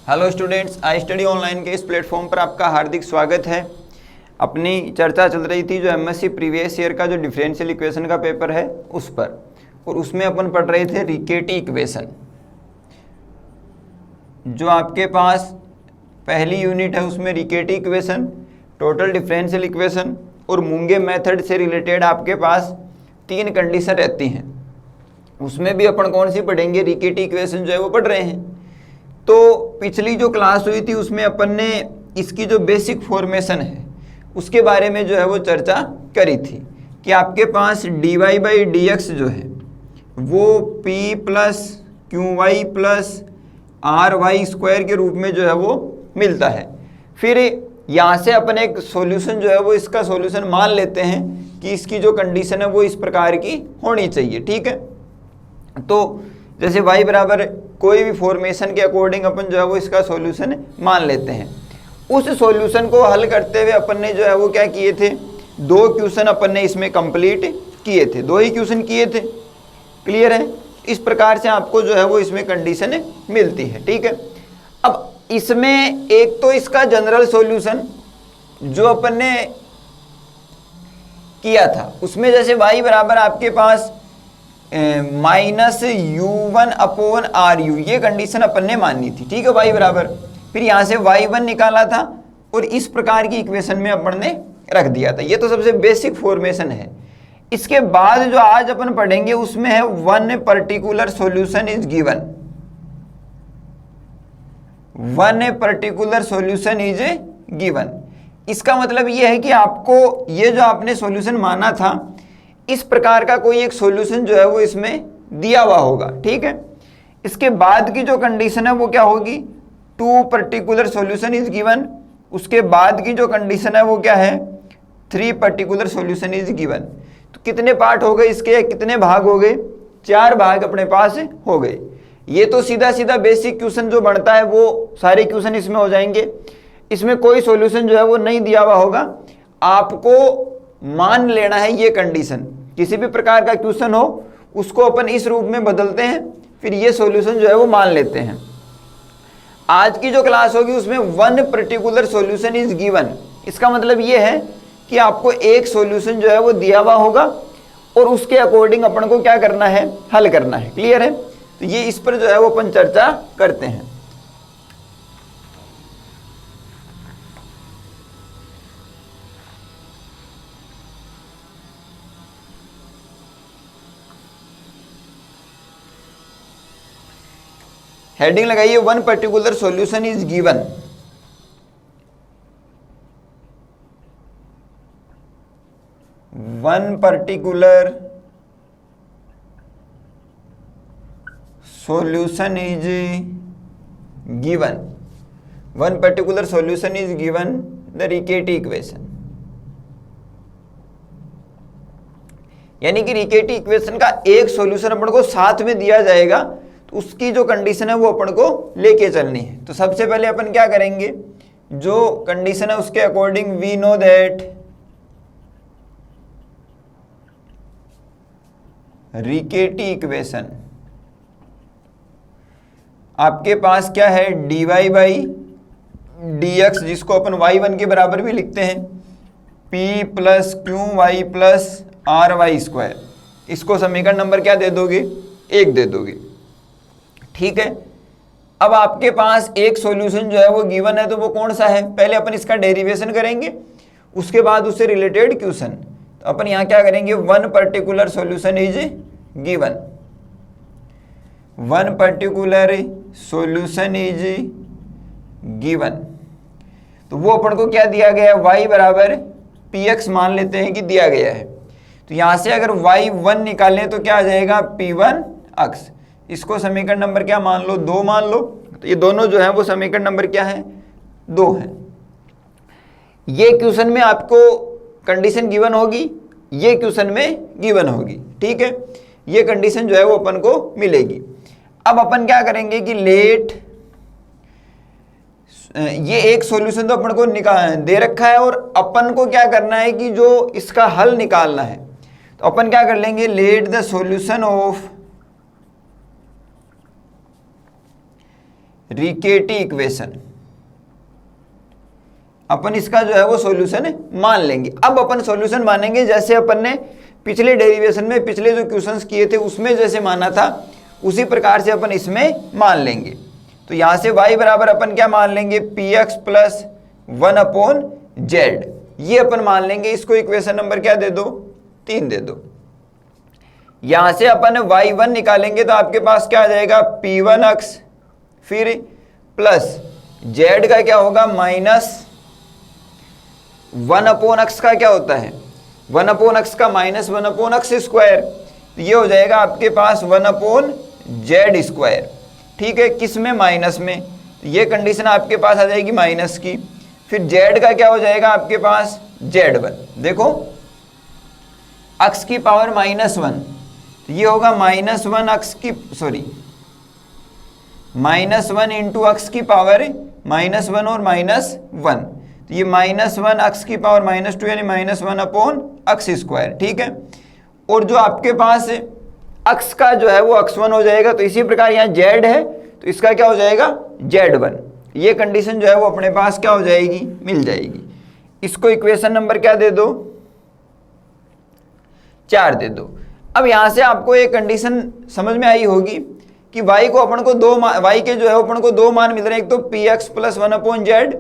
Hello students, I study online के इस platform पर आपका हार्दिक स्वागत है। अपनी चर्चा चल रही थी जो एमएससी प्रीवियस ईयर का जो डिफरेंशियल इक्वेशन का पेपर है उस पर, और उसमें अपन पढ़ रहे थे रिकेटी इक्वेशन। जो आपके पास पहली यूनिट है उसमें रिकेटी इक्वेशन, टोटल डिफरेंशियल इक्वेशन और मूंगे मेथड से रिलेटेड आपके पास 3 कंडीशन रहती हैं। उसमें भी अपन कौन सी पढ़ेंगे? रिकेटी इक्वेशन जो है वो पढ़ रहे हैं। तो पिछली जो क्लास हुई थी उसमें अपन ने इसकी जो बेसिक फॉर्मेशन है उसके बारे में जो है वो चर्चा करी थी कि आपके पास dy बाई डी एक्स जो है वो p plus q y plus r y square के रूप में जो है वो मिलता है। फिर यहाँ से अपन एक सॉल्यूशन जो है वो इसका सॉल्यूशन मान लेते हैं कि इसकी जो कंडीशन है वो इस प्रकार की होनी चाहिए। ठीक है, तो जैसे y बराबर कोई भी फॉर्मेशन के अकॉर्डिंग अपन जो है वो इसका सॉल्यूशन मान लेते हैं। उस सॉल्यूशन को हल करते हुए अपन ने जो है वो क्या किए थे, 2 क्वेश्चन अपन ने इसमें कंप्लीट किए थे, 2 ही क्वेश्चन किए थे। क्लियर है? इस प्रकार से आपको जो है वो इसमें कंडीशन मिलती है। ठीक है, अब इसमें एक तो इसका जनरल सॉल्यूशन जो अपन ने किया था उसमें जैसे y बराबर आपके पास minus u1 upon r u, ये कंडीशन अपन ने माननी थी। ठीक है, y बराबर, फिर यहाँ से y1 निकाला था और इस प्रकार की इक्वेशन में अपन ने रख दिया था। ये तो सबसे बेसिक फॉर्मेशन है। इसके बाद जो आज अपन पढ़ेंगे उसमें है one particular solution is given, one particular solution is given. इसका मतलब ये है कि आपको ये जो आपने सॉल्यूशन माना था इस प्रकार का कोई एक सॉल्यूशन जो है वो इसमें दिया हुआ होगा। ठीक है, इसके बाद की जो कंडीशन है वो क्या होगी? 2 पर्टिकुलर सॉल्यूशन इज गिवन। उसके बाद की जो कंडीशन है वो क्या है? 3 पर्टिकुलर सॉल्यूशन इज गिवन। तो कितने पार्ट हो गए इसके, कितने भाग हो गए? 4 भाग अपने पास हो गए। ये तो सीधा सीधा बेसिक क्वेश्चन जो बनता है वो सारे क्वेश्चन इसमें हो जाएंगे। इसमें कोई सॉल्यूशन जो है वो नहीं दिया हुआ होगा, आपको मान लेना है ये कंडीशन। किसी भी प्रकार का क्वेश्चन हो उसको अपन इस रूप में बदलते हैं, फिर ये सॉल्यूशन जो है वो मान लेते हैं। आज की जो क्लास होगी उसमें one particular solution is given. इसका मतलब ये है कि आपको एक सॉल्यूशन जो है वो दिया हुआ होगा और उसके अकॉर्डिंग अपन को क्या करना है? हल करना है। क्लियर है? तो ये इस पर जो है वो अपन चर्चा करते हैं। हेडिंग लगाइए, one particular solution is given. One particular solution is given, one particular solution is given the Riccati equation. यानी कि रिकेटी इक्वेशन का एक सॉल्यूशन अपन को साथ में दिया जाएगा, तो उसकी जो कंडीशन है वो अपन को लेके चलनी है। तो सबसे पहले अपन क्या करेंगे, जो कंडीशन है उसके according we know that Riccati equation आपके पास क्या है? dy बाई डी एक्स, जिसको अपन y1 के बराबर भी लिखते हैं, p plus q y plus r y square. इसको समीकरण नंबर क्या दे दोगे? 1 दे दोगे। ठीक है, अब आपके पास एक सॉल्यूशन जो है वो गिवन है, तो वो कौन सा है? पहले अपन इसका डेरिवेशन करेंगे, उसके बाद उससे रिलेटेड क्वेश्चन। तो अपन यहाँ क्या करेंगे? One particular solution is given, one particular solution is given. तो वो अपन को क्या दिया गया है? y बराबर px मान लेते हैं कि दिया गया है। तो यहाँ से अगर y1 निकालें तो क्या आ जाएगा? p1 अक्स। इसको समीकरण नंबर क्या मान लो? 2 मान लो। तो ये दोनों जो है वो समीकरण नंबर क्या है? 2 है। ये क्वेश्चन में आपको कंडीशन गिवन होगी, ये क्वेश्चन में गिवन होगी। ठीक है, ये कंडीशन जो है वो अपन को मिलेगी। अब अपन क्या करेंगे कि लेट, ये एक सॉल्यूशन तो अपन को दे रखा है और अपन को क्या करना है कि जो इसका हल निकालना है। तो अपन क्या कर लेंगे? Let the solution of Riccati equation, अपन इसका जो है वो सॉल्यूशन मान लेंगे। अब अपन सॉल्यूशन मानेंगे जैसे अपन ने पिछले डेरिवेशन में, पिछले जो क्वेश्चंस किए थे उसमें जैसे माना था, उसी प्रकार से अपन इसमें मान लेंगे। तो यहां से y बराबर अपन क्या मान लेंगे, px प्लस 1/z, ये अपन मान लेंगे। इसको इक्वेशन नंबर क्या दे दो, 3 दे दो। यहां से अपन y1 निकालेंगे तो आपके पास क्या आ जाएगा, p1x, फिर प्लस z का क्या होगा, माइनस 1/x का क्या होता है, 1/x का माइनस 1/x², तो ये हो जाएगा आपके पास 1/z²। ठीक है, किस में, माइनस में, तो ये कंडीशन आपके पास आ जाएगी माइनस की। फिर z का क्या हो जाएगा आपके पास, z1। देखो x की पावर -1, तो ये होगा -1 इंटू x की पावर -1 और -1, तो ये -1 x की पावर -2 यानी -1/x²। ठीक है, और जो आपके पास x का जो है वो x1 हो जाएगा। तो इसी प्रकार यहाँ z है तो इसका क्या हो जाएगा, z1। ये कंडीशन जो है वो अपने पास क्या हो जाएगी, मिल जाएगी। इसको इक्वेशन नंबर क्या दे दो, 4 दे दो। अब यहाँ से आपको एक कंडीशन समझ में आई होगी कि y को अपन को y के जो है अपन को 2 मान मिल रहे हैं, एक तो px प्लस 1/z,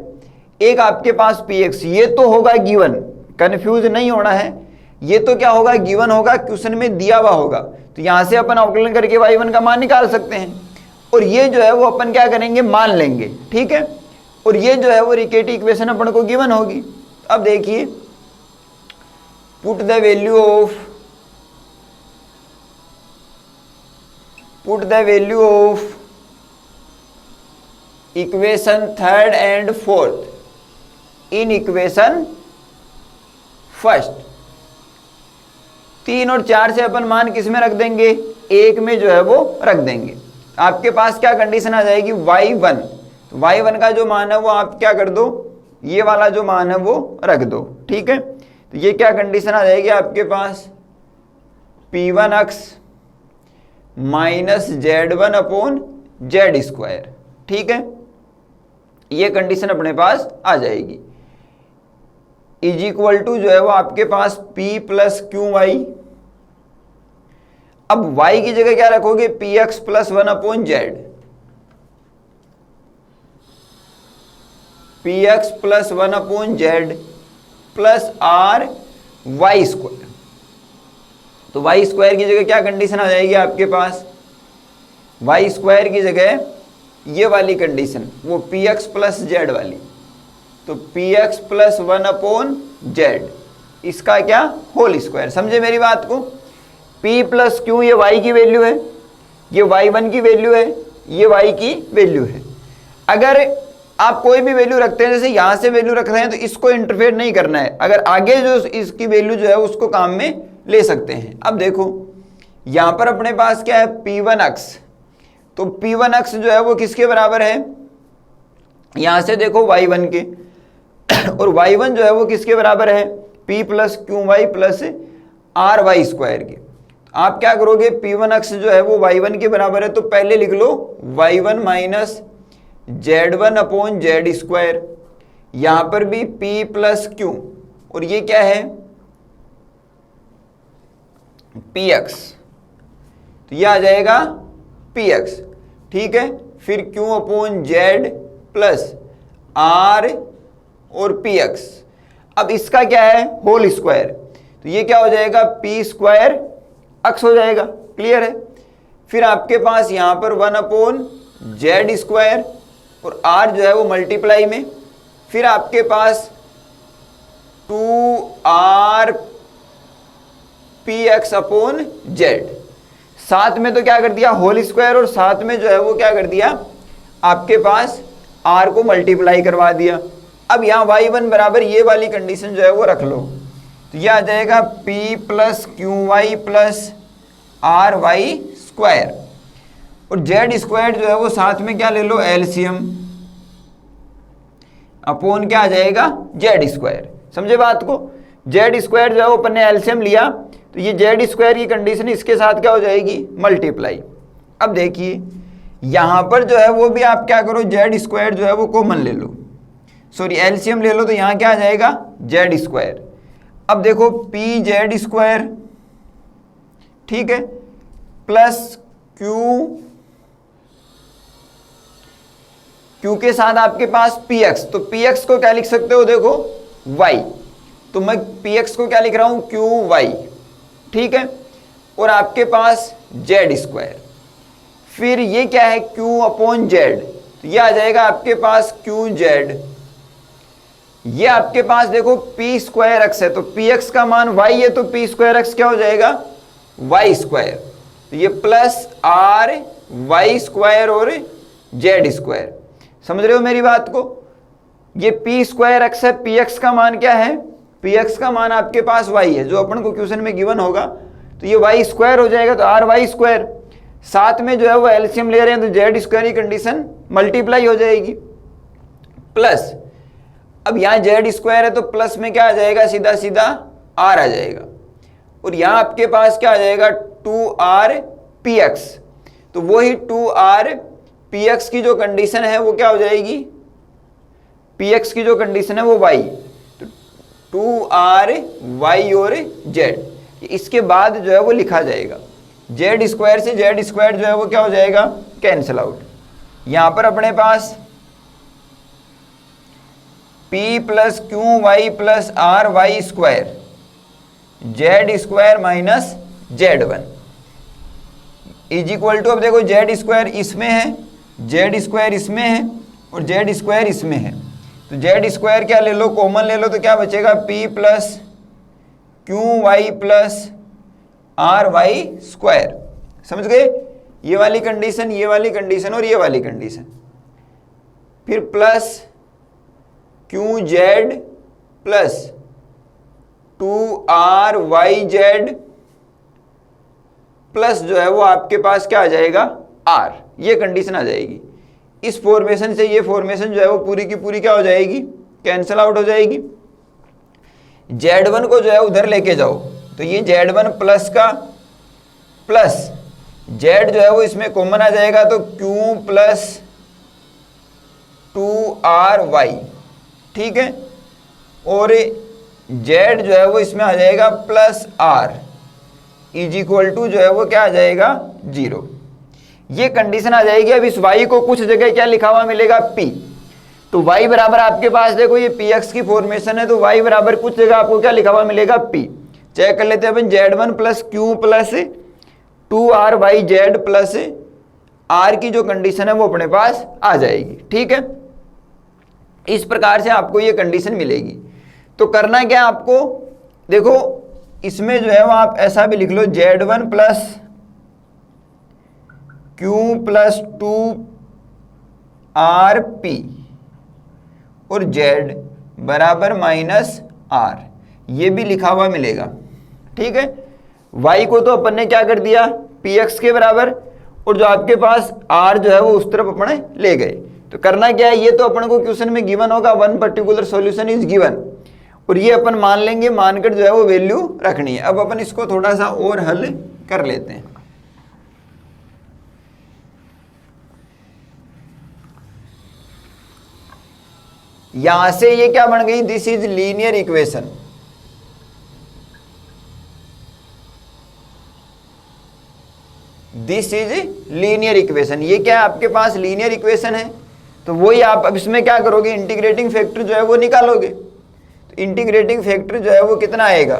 एक आपके पास px। ये तो होगा गिवन, कंफ्यूज नहीं होना है, ये तो क्या होगा, गिवन होगा, क्वेश्चन में दिया हुआ होगा। तो यहाँ से अपन आउटलाइन करके y1 का मान निकाल सकते हैं, और ये जो है वो अपन क्या करेंगे, मान लेंगे। ठीक है, और ये जो है वो रिकेटी इक्वेशन अपन को गिवन होगी। अब देखिए, put the value of equation 3rd and 4th in equation 1st। 3 और 4 से अपन मान किस में रख देंगे, 1 में जो है वो रख देंगे। आपके पास क्या कंडीशन आ जाएगी, y1। तो y1 का जो मान है वो आप क्या कर दो, ये वाला जो मान है वो रख दो। ठीक है, तो ये क्या कंडीशन आ जाएगी आपके पास, p1x माइनस z1/z²। ठीक है, ये कंडीशन अपने पास आ जाएगी। इज इक्वल टू जो है वो आपके पास p प्लस QY। अब y की जगह क्या रखोगे, px plus 1/z, px plus 1/z plus RY²। तो y² की जगह क्या कंडीशन आ जाएगी आपके पास, y² की जगह ये वाली कंडीशन, वो px प्लस z वाली, तो px प्लस 1/z, इसका क्या, होल स्क्वायर। समझे मेरी बात को, p प्लस q ये y की वैल्यू है, ये y1 की वैल्यू है, ये y की वैल्यू है। अगर आप कोई भी वैल्यू रखते हैं, जैसे यहाँ से वैल्यू रख रहे हैं, तो इसको इंटरफेयर नहीं करना है, अगर आगे जो इसकी वैल्यू जो है उसको काम में ले सकते हैं। अब देखो यहाँ पर अपने पास क्या है, p1x, तो p1x जो है वो किसके बराबर है, यहाँ से देखो y1 के, और y1 जो है वो किसके बराबर है, p plus QY plus RY² के। आप क्या करोगे, p1x जो है वो y1 के बराबर है, तो पहले लिख लो y1 माइनस z1/z²। यहाँ पर भी p प्लस q, और ये क्या है, px, तो ये आ जाएगा px। ठीक है, फिर q/z प्लस r और px। अब इसका क्या है, होल स्क्वायर, तो ये क्या हो जाएगा, p² हो जाएगा। क्लियर है, फिर आपके पास यहाँ पर 1/z² और r जो है वो मल्टीप्लाई में, फिर आपके पास 2r px/z, साथ में तो क्या कर दिया, होल स्क्वायर, और साथ में जो है वो क्या कर दिया, आपके पास r को मल्टीप्लाई करवा दिया। अब यहाँ y1 बराबर ये वाली कंडीशन जो है वो रख लो, तो यह आ जाएगा p plus QY plus RY², और z² जो है वो साथ में क्या ले लो, एलसीएम अपॉन क्या आ जाएगा, z²। समझे बात को, z² जो है वो अपन ने एलसीएम लिया, तो ये z² की कंडीशन इसके साथ क्या हो जाएगी, मल्टीप्लाई। अब देखिए यहाँ पर जो है वो भी आप क्या करो, जेड स्क्वायर जो है वो कॉमन ले लो, सॉरी एलसीएम ले लो, तो यहाँ क्या आ जाएगा जेड स्क्वायर। अब देखो पी जेड स्क्वायर, ठीक है, प्लस क्यू के साथ आपके पास पी एक्स, तो पी एक्स को क्या लिख सकते हो, देखो वाई, तो मैं पी एक्स को क्या लिख रहा हूं, क्यू वाई, ठीक है, और आपके पास जेड स्क्वायर, फिर ये क्या है क्यू अपॉन जेड, तो ये आ जाएगा आपके पास क्यू जेड। ये आपके पास देखो पी स्क्वायर एक्स है, तो पी एक्स का मान वाई है, तो पी स्क्वायर एक्स क्या हो जाएगा, वाई स्क्वायर, तो ये प्लस आर वाई स्क्वायर और जेड स्क्वायर। समझ रहे हो मेरी बात को, ये पी स्क्वायर एक्स है, पी एक्स का मान क्या है, पी एक्स का मान आपके पास वाई है, जो अपन को क्वेश्चन में गिवन होगा, तो ये वाई स्क्वायर हो जाएगा, तो आर वाई स्क्वायर, साथ में जो है वो एलसीएम ले रहे हैं, तो जेड स्क्वायर की कंडीशन मल्टीप्लाई हो जाएगी, प्लस अब यहाँ जेड स्क्वायर है तो प्लस में क्या आ जाएगा, सीधा सीधा आर आ जाएगा, और यहाँ आपके पास क्या आ जाएगा 2r px, तो वही 2r px की जो कंडीशन है वो क्या हो जाएगी, px की जो कंडीशन है वो y, तो 2r y और z, इसके बाद जो है वो लिखा जाएगा, जेड स्क्वायर से जेड स्क्वायर जो है वो क्या हो जाएगा, कैंसिल आउट। यहाँ पर अपने पास p plus q y plus r y square z square minus z one is equal to, अब देखो जेड स्क्वायर इसमें है, जेड स्क्वायर इसमें है और जेड स्क्वायर इसमें है, तो जेड स्क्वायर क्या ले लो, कॉमन ले लो, तो क्या बचेगा p plus q y plus r y square. समझ गए, ये वाली कंडीशन, ये वाली कंडीशन और ये वाली कंडीशन, फिर plus q z plus 2r y z plus जो है वो आपके पास क्या आ जाएगा r, ये कंडीशन आ जाएगी। इस फॉर्मेशन से ये फॉर्मेशन जो है वो पूरी की पूरी क्या हो जाएगी, कैंसिल आउट हो जाएगी। z1 को जो है उधर लेके जाओ, तो ये z1 प्लस का प्लस z जो है वो इसमें कॉमन आ जाएगा, तो q प्लस 2ry, ठीक है, और z जो है वो इसमें आ जाएगा plus r is equal to जो है वो क्या आ जाएगा 0, ये कंडीशन आ जाएगी। अब इस y को कुछ जगह क्या लिखा हुआ मिलेगा p, तो y बराबर आपके पास देखो ये px की फॉर्मेशन है, तो y बराबर कुछ जगह आपको क्या लिखा हुआ मिलेगा p, चेक कर लेते हैं अपन, z1 plus Q plus 2r/z plus r की जो कंडीशन है वो अपने पास आ जाएगी, ठीक है। इस प्रकार से आपको ये कंडीशन मिलेगी। तो करना क्या आपको, देखो इसमें जो है वो आप ऐसा भी लिख लो, z1 plus Q plus 2rp और z बराबर माइनस r, ये भी लिखा हुआ मिलेगा, ठीक है। y को तो अपन ने क्या कर दिया px के बराबर, और जो आपके पास r जो है वो उस तरफ अपने ले गए। तो करना क्या है, ये तो अपन को क्वेश्चन में गिवन होगा, one particular solution is given, और ये अपन मान लेंगे, मानकर जो है वो वैल्यू रखनी है। अब अपन इसको थोड़ा सा और हल कर लेते हैं। यहां से ये क्या बन गई, this is linear equation, this is linear equation, ये क्या है आपके पास लीनियर इक्वेशन है। तो वही आप अब इसमें क्या करोगे, इंटीग्रेटिंग फैक्टर जो है वो निकालोगे, तो इंटीग्रेटिंग फैक्टर जो है वो कितना आएगा,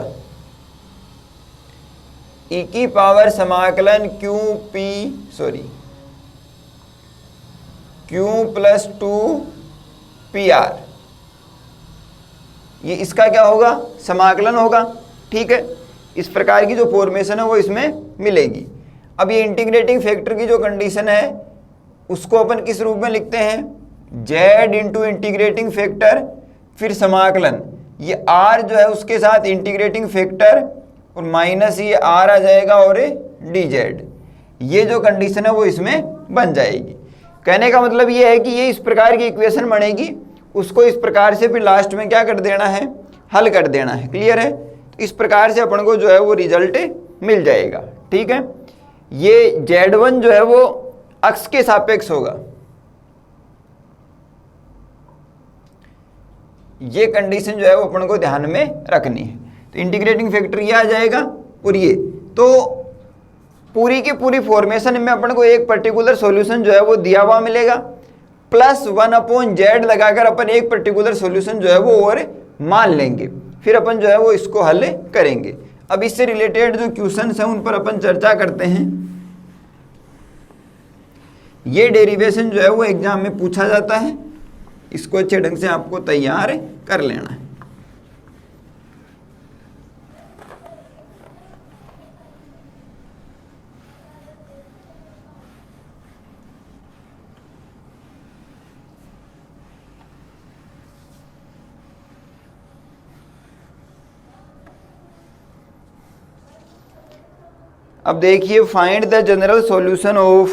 e की पावर समाकलन q प्लस 2pr, ये इसका क्या होगा, समाकलन होगा, ठीक है। इस प्रकार की जो फॉर्मेशन है वो इसमें मिलेगी। अब ये इंटीग्रेटिंग फैक्टर की जो कंडीशन है उसको अपन किस रूप में लिखते हैं, z इंटू इंटीग्रेटिंग फैक्टर फिर समाकलन, ये r जो है उसके साथ इंटीग्रेटिंग फैक्टर और माइनस ये r आ जाएगा और dz, ये जो कंडीशन है वो इसमें बन जाएगी। कहने का मतलब ये है कि ये इस प्रकार की इक्वेशन बनेगी, उसको इस प्रकार से फिर लास्ट में क्या कर देना है, हल कर देना है। क्लियर है, तो इस प्रकार से अपन को जो है वो रिजल्ट मिल जाएगा, ठीक है। ये z1 जो है वो अक्ष के सापेक्ष होगा। ये कंडीशन जो है वो अपन को ध्यान में रखनी है। तो इंटीग्रेटिंग फैक्टर ये आ जाएगा और ये, तो पूरी की पूरी फॉर्मेशन में अपन को एक पर्टिकुलर सॉल्यूशन जो है वो दिया हुआ मिलेगा, प्लस 1/z लगाकर अपन एक पर्टिकुलर सॉल्यूशन जो है वो और मान लेंगे, फिर अपन जो है वो इसको हल करेंगे। अब इससे रिलेटेड जो क्वेश्चंस हैं उन पर अपन चर्चा करते हैं। ये डेरिवेशन जो है वो एग्जाम में पूछा जाता है, इसको अच्छे ढंग से आपको तैयार कर लेना है। अब देखिए, find the general solution of,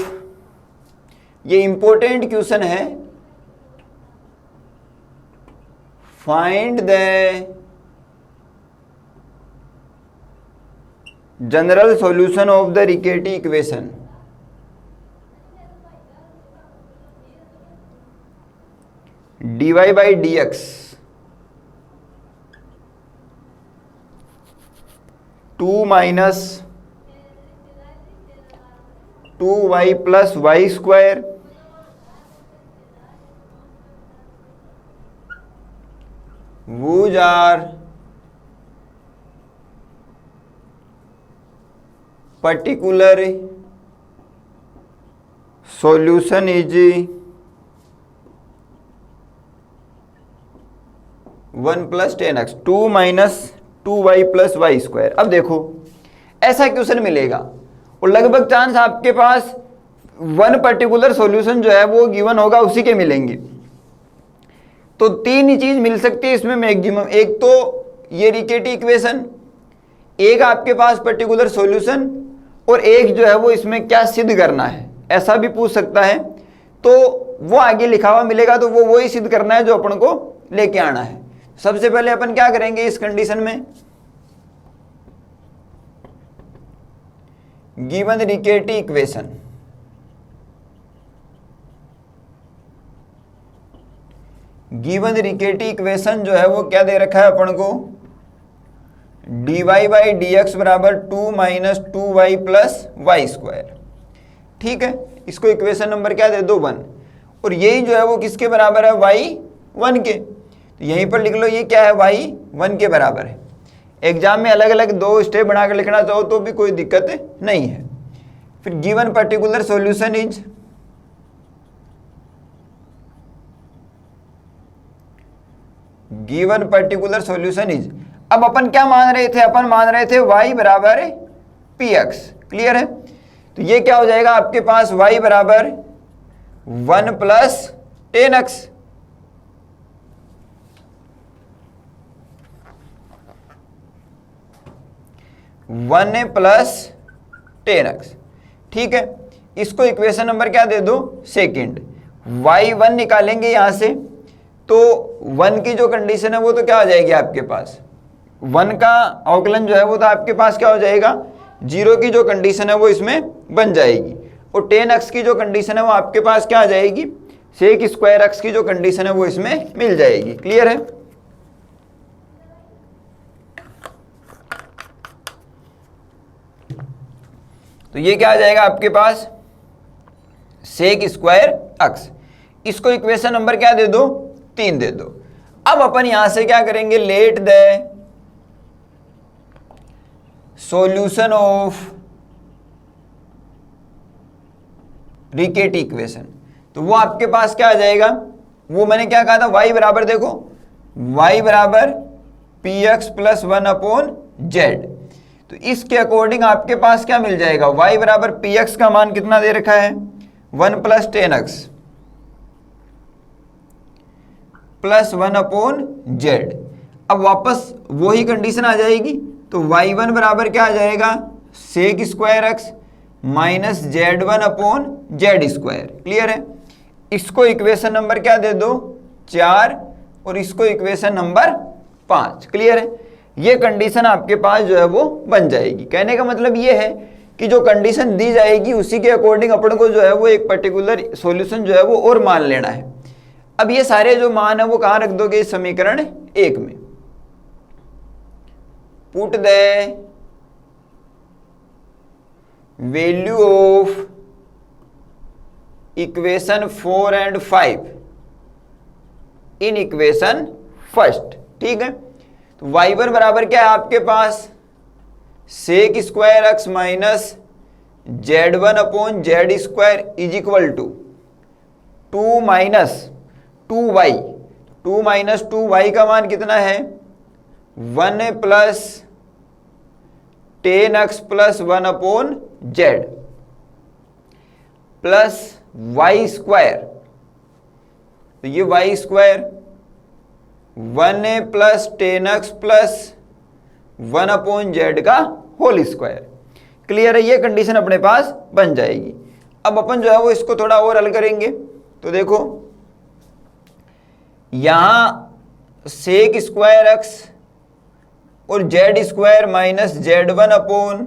ये इंपॉर्टेंट क्वेश्चन है, find the general solution of the Riccati equation. dy by dx 2 minus 2y plus y square whose are particular solution is 1 plus 10x 2 minus 2y plus y square. अब देखो, ऐसा question मिलेगा और लगभग chance आपके पास one particular solution जो है वो गिवन होगा, उसी के मिलेंगे। तो तीन ही चीज मिल सकती है इसमें मैक्सिमम, एक तो ये रिकेटी इक्वेशन, एक आपके पास पर्टिकुलर सॉल्यूशन, और एक जो है वो इसमें क्या सिद्ध करना है, ऐसा भी पूछ सकता है। तो वो आगे लिखा हुआ मिलेगा, तो वो वही सिद्ध करना है जो अपन को लेके आना है। सबसे पहले अपन क्या करेंगे इस कंडीशन में, गिवन रिकेटी इक्वेशन, गिवन रिकेटी इक्वेशन जो है वो क्या दे रखा है अपन को, dy बाई dx बराबर 2 minus 2y plus y square. ठीक है, इसको इक्वेशन नंबर क्या दे दो 1, और यही जो है वो किसके बराबर है, y 1 के। तो यहीं पर लिख लो ये क्या है, y 1 के बराबर है। एग्जाम में अलग अलग दो स्टेप बनाकर लिखना चाहो तो भी कोई दिक्कत नहीं है। फिर given particular solution is, given particular solution is, अब अपन क्या मान रहे थे, अपन मान रहे थे y बराबर px, क्लियर है। तो ये क्या हो जाएगा आपके पास, y बराबर 1 plus 10x, one plus 10x। ठीक है, इसको इक्वेशन नंबर क्या दे दो, सेकंड। y1 निकालेंगे यहां से, तो 1 की जो कंडीशन है वो तो क्या हो जाएगी आपके पास, 1 का अवकलन जो है वो तो आपके पास क्या हो जाएगा, 0 की जो कंडीशन है वो इसमें बन जाएगी, और 10x की जो कंडीशन है वो आपके पास क्या आ जाएगी, सेक स्क्वायर x की जो कंडीशन है वो इसमें मिल जाएगी। क्लियर है। तो ये क्या आ जाएगा आपके पास, सेक स्क्वायर x। इसको इक्वेशन नंबर क्या दे दो, 3 दे दो। अब अपन यहां से क्या करेंगे, let the solution of Riccati equation. तो वो आपके पास क्या आ जाएगा, वो मैंने क्या कहा था, y बराबर देखो, y बराबर px प्लस 1/z। तो इसके अकॉर्डिंग आपके पास क्या मिल जाएगा, y बराबर px का मान कितना दे रखा है, 1 प्लस 10x प्लस 1/z। अब वापस वही कंडीशन आ जाएगी, तो y1 बराबर क्या आ जाएगा, sec square x minus z1/z square. Clear है। इसको इक्वेशन नंबर क्या दे दो, 4, और इसको इक्वेशन नंबर 5। क्लियर है। ये कंडीशन आपके पास जो है वो बन जाएगी। कहने का मतलब ये है कि जो कंडीशन दी जाएगी उसी के अकॉर्डिंग अपन को जो है वो एक पर्टिकुलर सॉल्यूशन जो है वो और मान लेना है। अब ये सारे जो मान है वो कहाँ रख दोगे, इस समीकरण 1 में। Put the value of equation 4 and 5 in equation first. ठीक है, तो y1 बराबर क्या है आपके पास, sec square x minus z1 upon z square is equal to 2 minus 2y। 2 minus 2y का मान कितना है, 1 plus 10x plus 1 upon z plus y square, तो ये y square 1 plus 10x plus 1 upon z का होल स्क्वायर। क्लियर है, ये condition अपने पास बन जाएगी। अब अपन जो है वो इसको थोड़ा और हल करेंगे। तो देखो यहां सेक स्क्वायर एक्स और z square minus z1 upon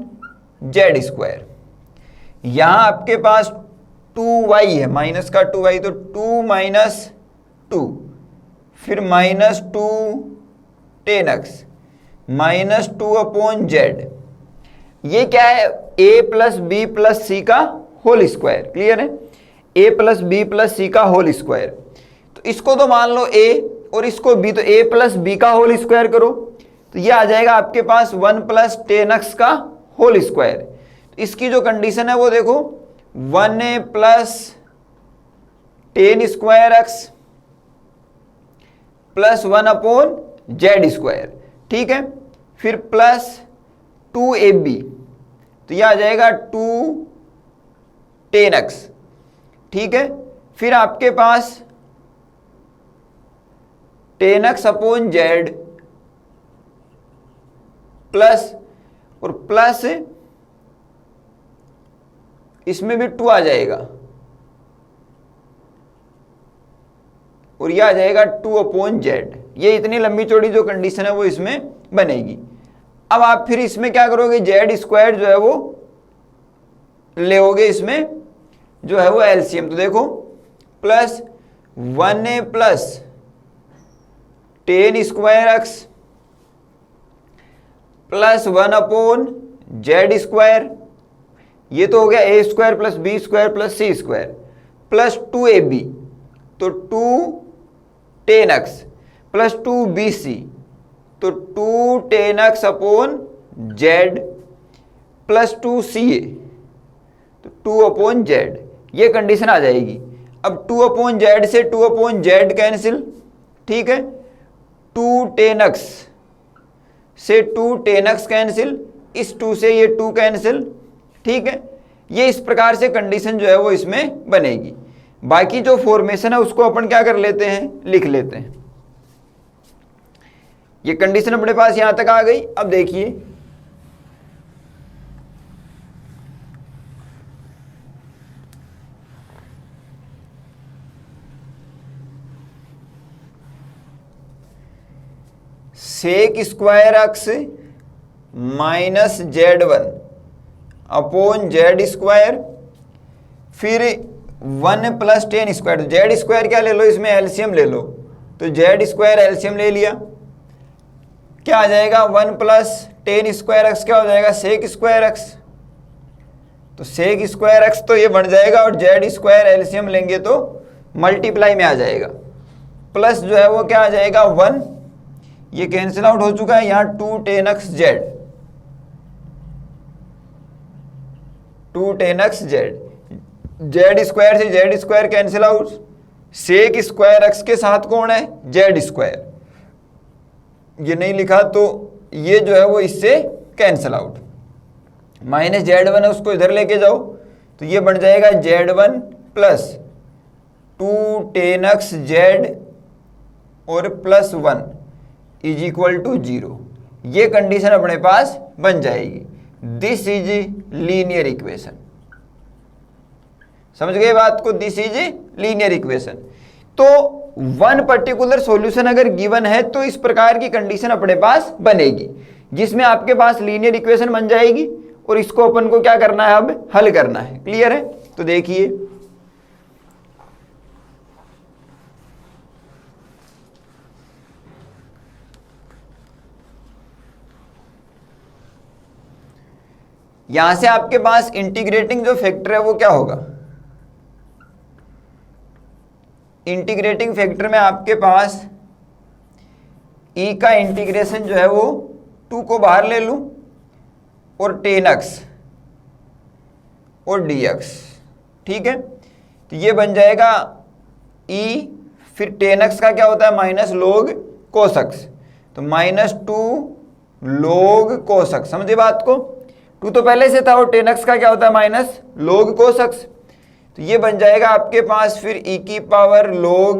z square, यहां आपके पास 2y है, माइनस का 2y, तो 2 माइनस 2, फिर minus 2 10x minus 2 upon Z. ये क्या है, a प्लस बी प्लस सी का होल स्क्वायर। क्लियर है, a प्लस बी प्लस सी का होल स्क्वायर। तो इसको तो मान लो a और इसको b, तो a प्लस बी का होल स्क्वायर करो, तो ये आ जाएगा आपके पास 1 प्लस 10x का होल स्क्वायर। तो इसकी जो कंडीशन है वो देखो 1 plus 10 square x plus 1 upon z square. ठीक है, फिर प्लस 2ab, तो यह आ जाएगा 2 10x। ठीक है, फिर आपके पास 10x अपॉन जेड प्लस, और प्लस इसमें भी 2 आ जाएगा, और यह आ जाएगा 2 अपॉन जेड। ये इतनी लंबी चौड़ी जो कंडीशन है वो इसमें बनेगी। अब आप फिर इसमें क्या करोगे, जेड स्क्वायर जो है वो लेओगे, इसमें जो है वो एलसीएम। तो देखो plus 1 plus 10 square x plus 1 upon z square, ये तो हो गया a square plus b square plus c square, plus 2ab, तो 2 10x प्लस 2bc, तो 2 10x upon z plus 2ca, तो 2 अपॉन जेड, ये कंडीशन आ जाएगी। अब 2 अपॉन जेड से 2 अपॉन जेड कैंसिल। ठीक है, 2 10x से 2 10x कैंसिल, इस 2 से ये 2 कैंसिल। ठीक है, ये इस प्रकार से कंडीशन जो है वो इसमें बनेगी। बाकी जो फॉर्मेशन है उसको अपन क्या कर लेते हैं, लिख लेते हैं। ये कंडीशन अपने पास यहां तक आ गई। अब देखिए sec square x minus z1 upon z square, फिर 1 प्लस 10 स्क्वायर, तो जेड स्क्वायर क्या ले लो, इसमें एलसीएम ले लो, तो जेड स्क्वायर एलसीएम ले लिया, क्या आ जाएगा 1 प्लस 10 स्क्वायर एक्स, क्या हो जाएगा सेक स्क्वायर एक्स, तो सेक स्क्वायर एक्स तो ये बन जाएगा, और जेड स्क्वायर एलसीएम लेंगे तो मल्टीप्लाई में आ जाएगा, प्लस जो है वो क्या आ जाएगा 1, ये कैंसिल आउट हो चुका है, यहाँ 2 10x z, 2 10x z, z square से z square cancel out, sec square x के साथ कौन है, जेड स्क्वायर, ये नहीं लिखा तो ये जो है वो इससे कैंसिल आउट, माइनस z1 है उसको इधर लेके जाओ, तो ये बन जाएगा z1 प्लस 2 10x जेड और प्लस 1 इज इक्वल टू 0। ये कंडीशन अपने पास बन जाएगी। This is linear equation. समझ गए बात को, दिस इज लीनियर इक्वेशन। तो वन पर्टिकुलर सॉल्यूशन अगर गिवन है तो इस प्रकार की कंडीशन अपने पास बनेगी, जिसमें आपके पास लीनियर इक्वेशन बन जाएगी और इसको अपन को क्या करना है, अब हल करना है। क्लियर है? तो देखिए यहां से आपके पास इंटीग्रेटिंग जो फैक्टर है वो क्या होगा, इंटीग्रेटिंग फैक्टर में आपके पास e का इंटीग्रेशन जो है वो 2 को बाहर ले लूं और 10x और dx, ठीक है। तो ये बन जाएगा e, फिर 10x का क्या होता है माइनस log cos x, तो -2 log cos x, समझे बात को। 2 तो पहले से था और 10x का क्या होता है माइनस log cos x, तो ये बन जाएगा आपके पास फिर e की पावर log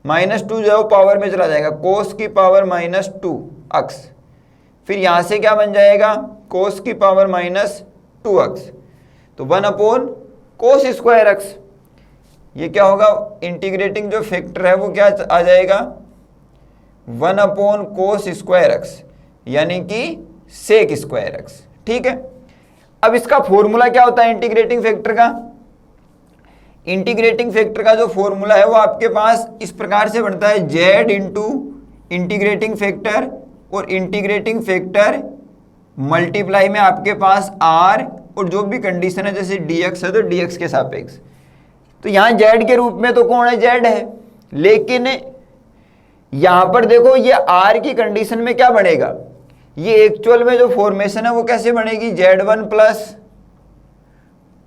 -2 जो है वो पावर में चला जाएगा cos की पावर -2x, फिर यहां से क्या बन जाएगा cos की पावर -2x, तो 1 cos स्क्वायर x, ये क्या होगा इंटीग्रेटिंग जो फैक्टर है वो क्या आ जाएगा 1 cos स्क्वायर x, यानी कि sec स्क्वायर x, ठीक है। अब इसका फॉर्मूला क्या होता है इंटीग्रेटिंग फैक्टर का, इंटीग्रेटिंग फैक्टर का जो फॉर्मूला है वो आपके पास इस प्रकार से बनता है z इंटू इंटीग्रेटिंग फैक्टर और इंटीग्रेटिंग फैक्टर मल्टीप्लाई में आपके पास r और जो भी कंडीशन है जैसे dx है तो dx के सापेक्ष, तो यहाँ z के रूप में तो कौन है z है, लेकिन यहां पर देखो ये r की कंडीशन में क्या बनेगा, ये एक्चुअल में जो फॉर्मेशन है वो कैसे बनेगी z1 plus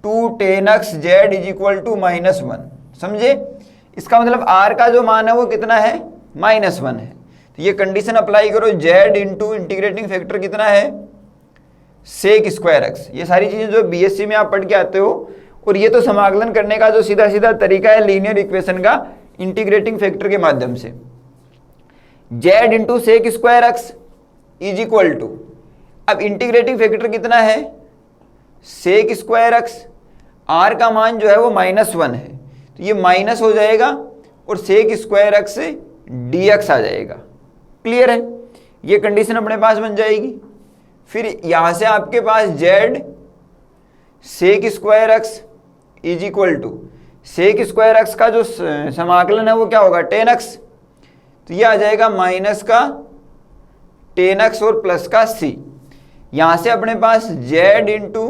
2 10x z is equal to -1, समझे। इसका मतलब r का जो मान है वो कितना है -1 है, तो ये कंडीशन अप्लाई करो z इंटू इंटीग्रेटिंग फैक्टर कितना है sec स्क्वायर x, ये सारी चीजें जो बीएससी में आप पढ़ के आते हो, और ये तो समाकलन करने का जो सीधा सीधा तरीका है लीनियर इक्वेशन का इंटीग्रेटिंग फैक्टर के माध्यम से, z into sec square x is equal to, अब इंटीग्रेटिंग फैक्टर कितना है sec स्क्वायर x, r का मान जो है वो -1 है, तो ये माइनस हो जाएगा और sec स्क्वायर x dx आ जाएगा। क्लियर है? ये कंडीशन अपने पास बन जाएगी। फिर यहां से आपके पास z sec square x is equal to sec square x का जो समाकलन है वो क्या होगा 10x, तो ये आ जाएगा माइनस का 10x और प्लस का c, यहां से अपने पास z into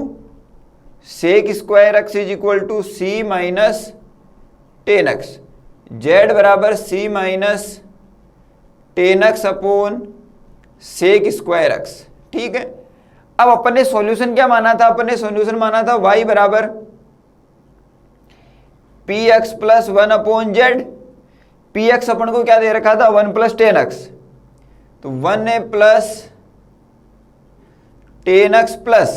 sec square x is equal to c minus 10x, z बराबर c minus 10x upon sec square x, ठीक है। अब अपन ने सॉल्यूशन क्या माना था, अपन ने सॉल्यूशन माना था y बराबर px plus 1 upon z, px अपन को क्या दे रखा था 1 प्लस 10x, तो 1 plus 10x plus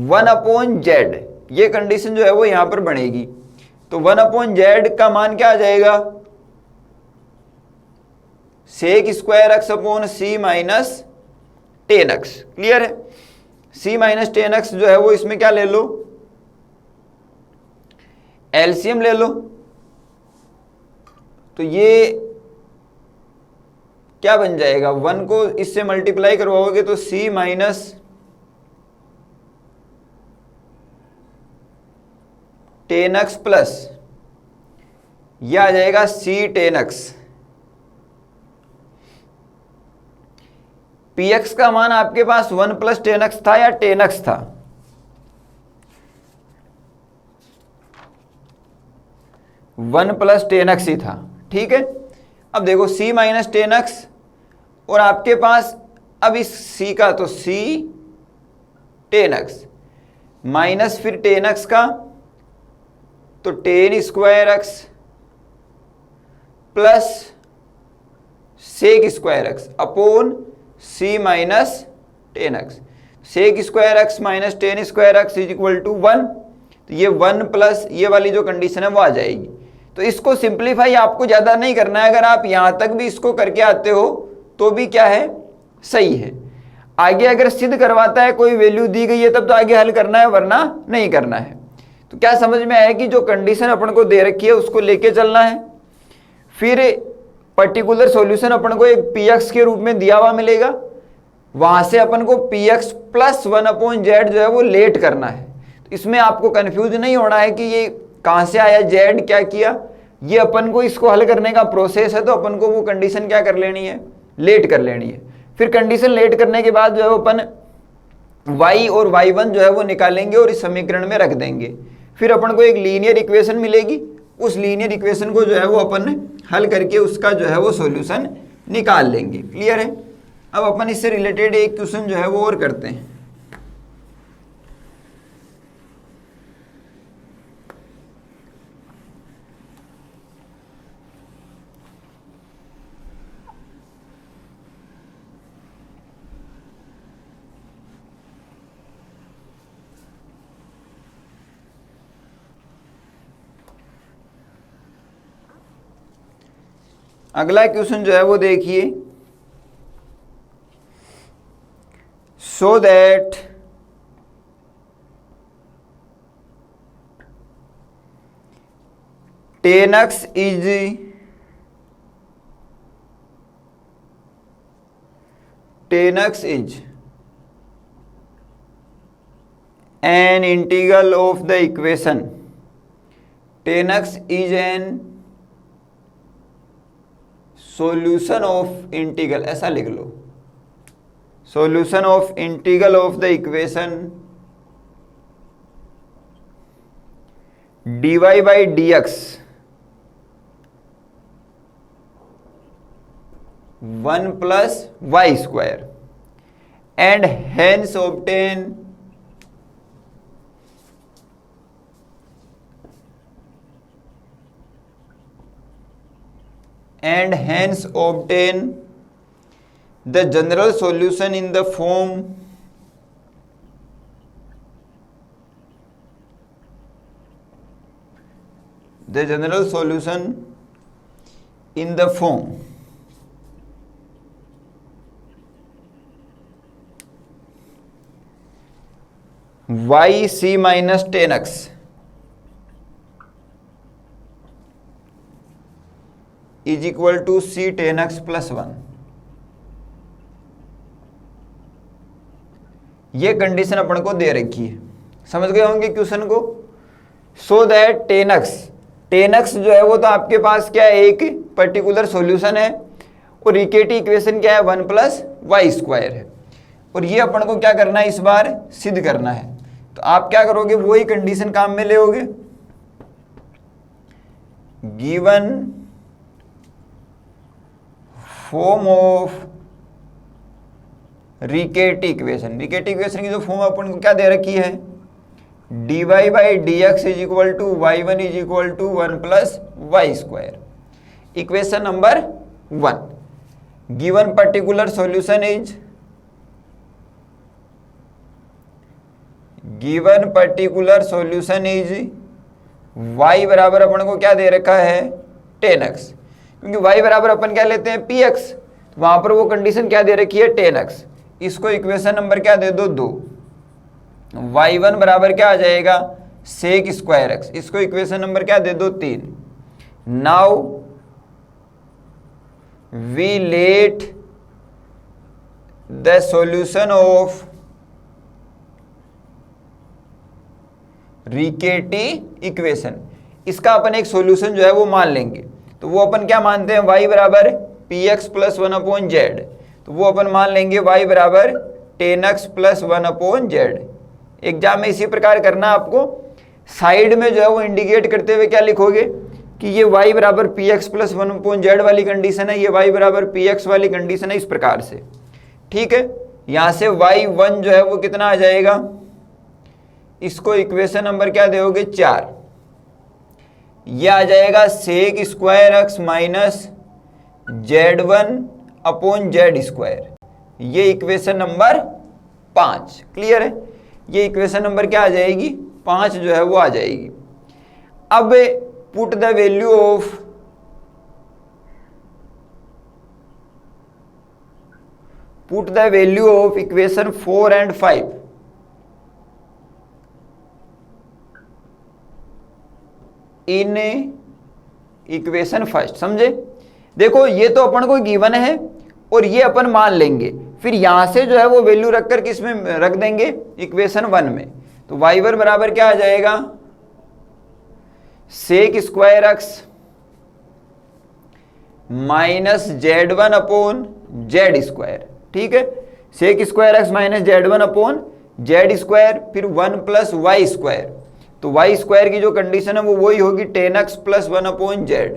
1 upon z, ये कंडीशन जो है वो यहां पर बनेगी, तो 1 अपॉन z का मान क्या आ जाएगा sec square x upon c minus 10x। Clear है? c माइनस 10x जो है वो इसमें क्या ले लो एलसीएम ले लो, तो ये क्या बन जाएगा 1 को इससे मल्टीप्लाई करवाओगे तो c माइनस 10x प्लस यह आ जाएगा c 10x, px का मान आपके पास 1 प्लस 10x था या 10x था, वन प्लस 10x ही था, ठीक है। अब देखो c माइनस 10x और आपके पास अब इस c का तो c 10x माइनस फिर 10x का तो 10 square x plus sec square x upon c minus 10x, sec square x minus 10 square x is equal to 1, तो ये 1 प्लस ये वाली जो कंडीशन है वो आ जाएगी। तो इसको सिंप्लीफाई आपको ज़्यादा नहीं करना है, अगर आप यहाँ तक भी इसको करके आते हो तो भी क्या है सही है। आगे अगर सिद्ध करवाता है कोई वैल्यू दी गई है तब तो आगे हल करना है, वरना नहीं करना है। तो क्या समझ में आया कि जो कंडीशन अपन को दे रखी है उसको लेके चलना है, फिर पर्टिकुलर सॉल्यूशन अपन को एक px के रूप में दिया हुआ मिलेगा, वहां से अपन को px प्लस 1/z जो है वो लेट करना है। तो इसमें आपको कंफ्यूज नहीं होना है कि ये कहां से आया, z क्या किया, ये अपन को इसको हल करने का प्रोसेस है, तो अपन को वो कंडीशन क्या कर लेनी है, लेट कर लेनी है। फिर कंडीशन लेट करने के बाद जो है वो अपन y और y1 जो है वो निकालेंगे और इस समीकरण में रख देंगे। फिर अपन को एक लीनियर इक्वेशन मिलेगी, उस लीनियर इक्वेशन को जो है वो अपन हल करके उसका जो है वो सॉल्यूशन निकाल लेंगे। क्लियर है। अब अपन इससे रिलेटेड एक क्वेश्चन जो है वो और करते हैं। अगला क्वेश्चन जो है वो देखिए, so that tan x is an integral of the equation, tan x is an solution of integral, ऐसा लिख लो, solution of integral of the equation dy by dx 1 plus y square and hence obtain the general solution in the form yc minus tan x is equal to c tan x plus 1। ये condition अपन को दे रखी है, समझ गए होंगे question को। So that tan x जो है वो तो आपके पास क्या है, एक पर्टिकुलर सॉल्यूशन है, और रिकेटी इक्वेशन क्या है, 1 प्लस वाई स्क्वायर है, और ये अपन को क्या करना है, इस बार सिद्ध करना है। तो आप क्या करोगे, वही कंडीशन काम में लेओगे, given form of Riccati equation की जो फॉर्म अपन को क्या दे रखी है, dy by d x is equal to y one is equal to 1 plus y square. Equation number 1, given particular solution is y बराबर अपन को क्या दे रखा है, tan x, क्योंकि y बराबर अपन क्या लेते हैं, px, वहां पर वो कंडीशन क्या दे रखी है, tan x। इसको इक्वेशन नंबर क्या दे दो, 2। y1 बराबर क्या आ जाएगा, sec स्क्वायर x, इसको इक्वेशन नंबर क्या दे दो, 3। Now we let the solution of Riccati equation, इसका अपन एक सॉल्यूशन जो है वो मान लेंगे। तो वो अपन क्या मानते हैं, y बराबर px प्लस 1/z, तो वो अपन मान लेंगे y बराबर tan x plus 1/z। Exam में इसी प्रकार करना आपको, साइड में जो है वो इंडिकेट करते हुए क्या लिखोगे कि ये y बराबर px प्लस 1/z वाली कंडीशन है, ये y बराबर px वाली कंडीशन है, इस प्रकार से। ठीक है, यहाँ से y1 जो है वो कितना आ जाएगा, इसको इक्वेशन नंबर क्या दोगे, 4। यह आ जाएगा sec square x minus z1/z square, ये इक्वेशन नंबर 5। क्लियर है, ये इक्वेशन नंबर क्या आ जाएगी, 5 जो है वो आ जाएगी। अब put the value of equation 4 and 5 in equation first. समझे, देखो ये तो अपन को गिवन है और ये अपन मान लेंगे, फिर यहां से जो है वो वैल्यू रखकर किस में रख देंगे, इक्वेशन 1 में। तो y1 बराबर क्या आ जाएगा, sec square x minus Z1 upon z square. ठीक है, sec square x minus Z1 upon z square, फिर 1 प्लस वाई स्क्वायर। तो वाई स्क्वायर की जो कंडीशन है वो वही होगी tan x plus 1 upon z,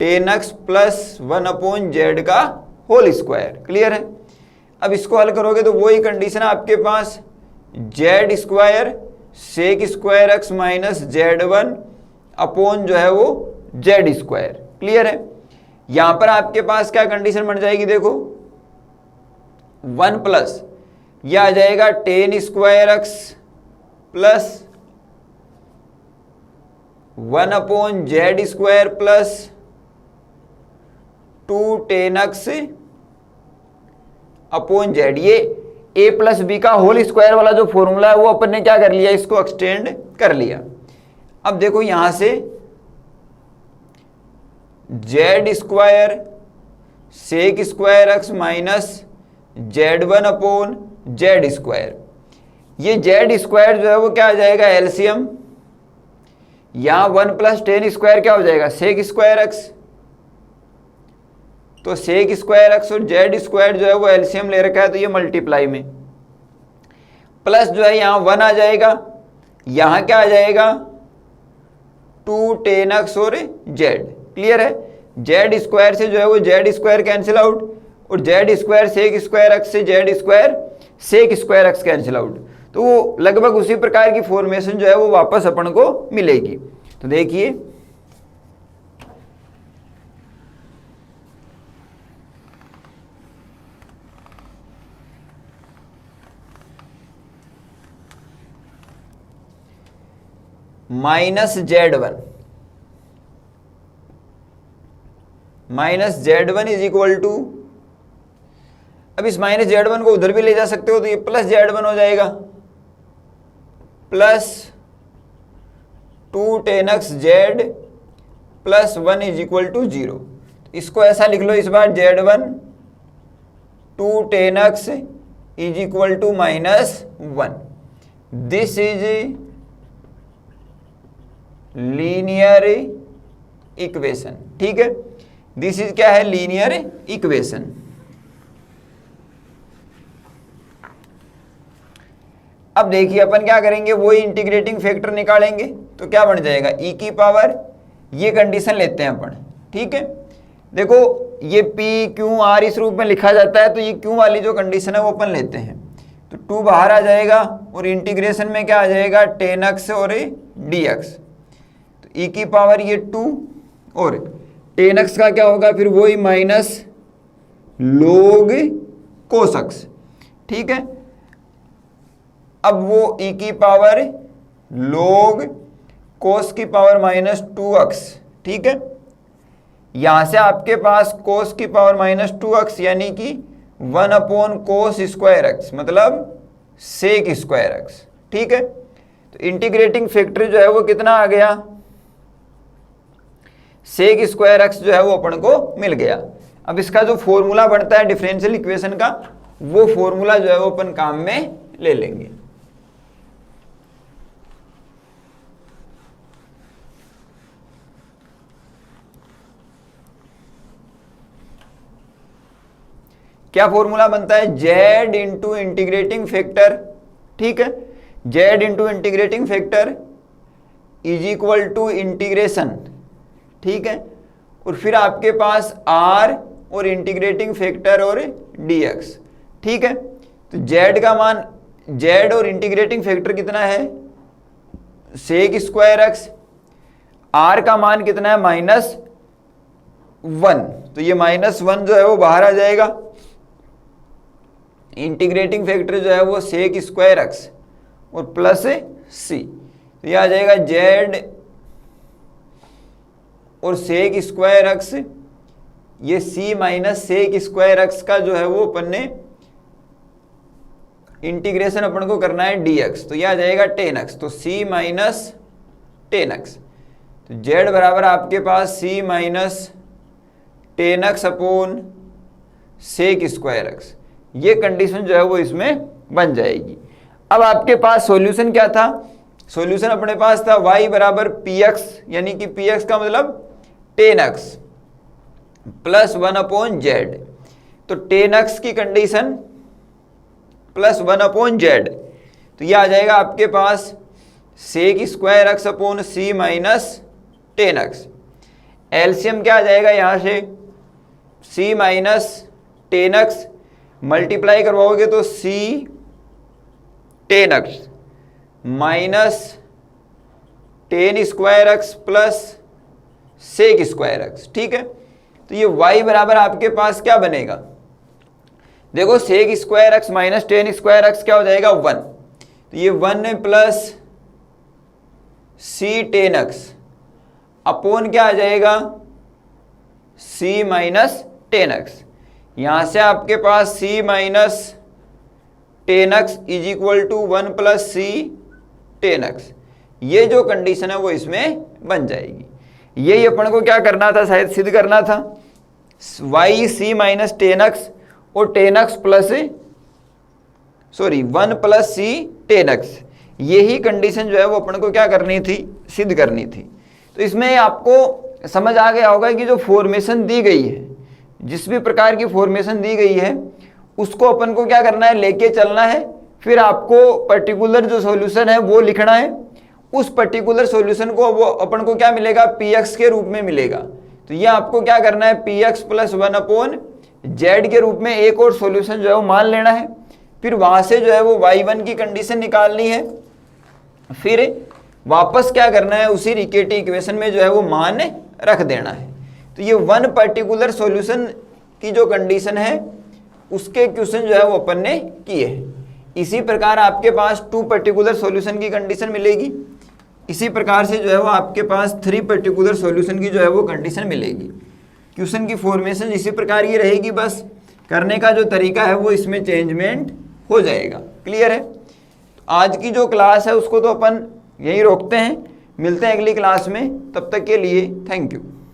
tan x plus 1 upon z का होल स्क्वायर। क्लियर है। अब इसको हल करोगे तो वही कंडीशन है आपके पास, z square sec square x minus Z1 upon जो है वो जेड स्क्वायर। क्लियर है। यहां पर आपके पास क्या कंडीशन बन जाएगी, देखो 1 प्लस यह आ जाएगा ten square x plus 1 upon z square plus 2 ten x upon Z. ये a प्लस बी का होल स्क्वायर वाला जो फॉर्मूला है वो अपन ने क्या कर लिया, इसको एक्सटेंड कर लिया। अब देखो यहां से z square sec square x minus Z1 upon z square, ये जेड स्क्वायर जो है वो क्या आ जाएगा, एलसीएम। यहां 1 प्लस टेन स्क्वायर क्या हो जाएगा, सेक स्क्वायर एक्स। तो सेक स्क्वायर एक्स और जेड स्क्वायर जो है वो एलसीएम ले रखा है, तो ये मल्टीप्लाई में प्लस जो है यहां 1 आ जाएगा, यहां क्या आ जाएगा 2 टेन एक्स और जेड। क्लियर है। जेड स्क्वायर से जो है वो जेड स्क्वायर कैंसिल आउट, और z square sec square x से z square sec square x cancel out. तो वो लगभग उसी प्रकार की फॉर्मेशन जो है वो वापस अपन को मिलेगी। तो देखिए minus Z1 is equal to, अब इस माइनस Z1 को उधर भी ले जा सकते हो, तो ये प्लस Z1 हो जाएगा, plus 2 ten x z plus 1 is equal to 0। इसको ऐसा लिख लो इस बार, Z1 2 ten x is equal to minus 1। This is linear equation. ठीक है, दिस इज क्या है, लीनियर इक्वेशन। अब देखिए अपन क्या करेंगे, वही इंटीग्रेटिंग फैक्टर निकालेंगे। तो क्या बन जाएगा, e की पावर, ये कंडीशन लेते हैं अपन। ठीक है, देखो ये p q r इस रूप में लिखा जाता है, तो ये q वाली जो कंडीशन है वो अपन लेते हैं। तो 2 बाहर आ जाएगा और इंटीग्रेशन में क्या आ जाएगा, टेन एक्स और dx। तो e की पावर ये 2 और टेन एक्स का क्या होगा फिर वही माइनस लोग कोस एक्स। ठीक है, अब वो e की पावर लोग कोस की पावर माइनस 2x। ठीक है, यहां से आपके पास कोस की पावर माइनस 2x यानी कि 1 अपॉन कोस स्क्वायर एक्स, मतलब सेक स्क्वायर एक्स। ठीक है, तो इंटीग्रेटिंग फैक्टर जो है वो कितना आ गया, सेक स्क्वायर एक्स जो है वो अपन को मिल गया। अब इसका जो फॉर्मूला बनता है डिफरेंशियल इक्वेशन का, वो फॉर्मूला जो है वो अपन काम में ले लेंगे। क्या फॉर्मूला बनता है, z इंटू इंटीग्रेटिंग फैक्टर। ठीक है, z into integrating factor is equal to integration. ठीक है, और फिर आपके पास r और इंटीग्रेटिंग फैक्टर और dx। ठीक है, तो z का मान, z और इंटीग्रेटिंग फैक्टर कितना है, सेक स्क्वायर एक्स, r का मान कितना है -1, तो ये -1 जो है वो बाहर आ जाएगा। इंटीग्रेटिंग फैक्टर जो है वो सेक स्क्वायर एक्स और प्लस c, तो ये आ जाएगा z और सेक स्क्वायर एक्स, ये c minus sec square x का जो है वो अपन ने इंटीग्रेशन अपन को करना है dx, तो ये आ जाएगा 10x, तो c माइनस 10x। तो z बराबर आपके पास c minus 10x upon sec square x, ये कंडीशन जो है वो इसमें बन जाएगी। अब आपके पास सॉल्यूशन क्या था, सॉल्यूशन अपने पास था y बराबर पी एक्स, यानी कि पी एक्स का मतलब 10x प्लस 1/z। तो 10x की कंडीशन प्लस 1/z, तो ये आ जाएगा आपके पास सेक स्क्वायर एक्स अपॉन सी माइनस 10x। एलसीएम क्या आ जाएगा यहाँ से, c माइनस 10x मल्टीप्लाई करवाओगे तो c 10x minus 10 square x plus sec square x. ठीक है, तो ये y बराबर आपके पास क्या बनेगा, देखो sec square x minus 10 square x क्या हो जाएगा 1, तो ये 1 प्लस c 10x अपोन क्या आ जाएगा c माइनस 10x। यहां से आपके पास c minus 10x is equal to 1 plus c 10x, ये जो कंडीशन है वो इसमें बन जाएगी। यही अपन को क्या करना था, शायद सिद्ध करना था, y c माइनस 10x और 10x plus 1 plus c 10x, यही कंडीशन जो है वो अपन को क्या करनी थी, सिद्ध करनी थी। तो इसमें आपको समझ आ गया होगा कि जो फॉर्मेशन दी गई है, जिस भी प्रकार की फॉर्मेशन दी गई है उसको अपन को क्या करना है, लेके चलना है, फिर आपको पर्टिकुलर जो सॉल्यूशन है वो लिखना है। उस पर्टिकुलर सॉल्यूशन को वो अपन को क्या मिलेगा, px के रूप में मिलेगा। तो ये आपको क्या करना है, px प्लस 1/z के रूप में एक और सॉल्यूशन जो है वो मान लेना है, फिर वहां से जो है वो y1 की कंडीशन निकालनी है, फिर वापस क्या करना है, उसी रिकेटी इक्वेशन में जो है वो मान रख देना है। तो ये वन पर्टिकुलर सॉल्यूशन की जो कंडीशन है उसके क्वेश्चन जो है वो अपन ने किए हैं। इसी प्रकार आपके पास 2 पर्टिकुलर सॉल्यूशन की कंडीशन मिलेगी, इसी प्रकार से जो है वो आपके पास 3 पर्टिकुलर सॉल्यूशन की जो है वो कंडीशन मिलेगी। क्वेश्चन की फॉर्मेशन इसी प्रकार की रहेगी, बस करने का जो तरीका है वो इसमें चेंजमेंट हो जाएगा। क्लियर है? तो आज की जो क्लास है उसको तो अपन यहीं रोकते हैं, मिलते हैं अगली क्लास में, तब तक के लिए थैंक यू।